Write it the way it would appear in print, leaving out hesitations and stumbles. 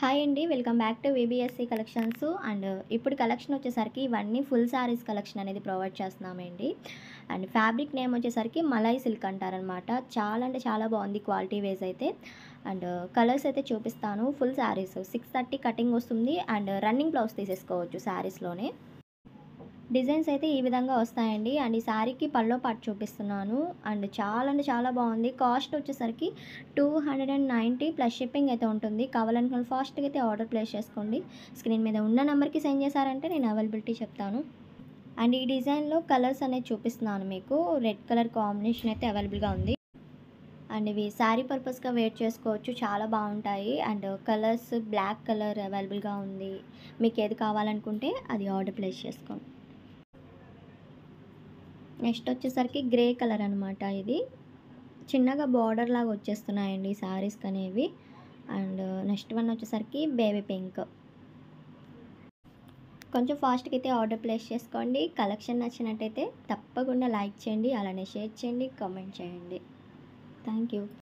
Hi అండి. Welcome back to VBSC collections. ఇప్పుడు collection వచ్చేసరికి ఇవన్నీ ఫుల్ శారీస్ కలెక్షన్ అనేది ప్రొవైడ్ చేస్తున్నామండి. ఫ్యాబ్రిక్ నేమ్ వచ్చేసరికి మలై సిల్క్ అంటారనమాట. చాలా అంటే చాలా బాగుంది క్వాలిటీ వైజ్ అయితే. అండ్ కలర్స్ అయితే చూపిస్తాను. ఫుల్ శారీస్ 630 కటింగ్ వస్తుంది. రన్నింగ్ బ్లౌజ్ తీసేసుకోవచ్చు శారీస్లోనే. డిజైన్స్ అయితే ఈ విధంగా వస్తాయండి. ఈ శారీకి పల్లో పార్ట్ చూపిస్తున్నాను. చాలా అంటే చాలా బాగుంది. కాస్ట్ వచ్చేసరికి 290 ప్లస్ షిప్పింగ్ అయితే ఉంటుంది. కావాలనుకున్న ఫాస్ట్గా అయితే ఆర్డర్ ప్లేస్ చేసుకోండి. స్క్రీన్ మీద ఉన్న నెంబర్కి సెండ్ చేశారంటే నేను అవైలబిలిటీ చెప్తాను. ఈ డిజైన్లో కలర్స్ అనేది చూపిస్తున్నాను మీకు. రెడ్ కలర్ కాంబినేషన్ అయితే అవైలబుల్గా ఉంది. ఇవి శారీ పర్పస్గా వేర్ చేసుకోవచ్చు. చాలా బాగుంటాయి. కలర్స్ బ్లాక్ కలర్ అవైలబుల్గా ఉంది. మీకు ఏది కావాలనుకుంటే అది ఆర్డర్ ప్లేస్ చేసుకోండి. నెక్స్ట్ వచ్చేసరికి గ్రే కలర్ అనమాట. ఇది చిన్నగా బార్డర్ లాగా వచ్చేస్తున్నాయండి ఈ శారీస్కి అనేవి. నెక్స్ట్ వన్ వచ్చేసరికి బేబీ పింక్. కొంచెం ఫాస్ట్గా అయితే ఆర్డర్ ప్లేస్ చేసుకోండి. కలెక్షన్ నచ్చినట్టయితే తప్పకుండా లైక్ చేయండి, అలానే షేర్ చేయండి, కామెంట్ చేయండి. Thank you.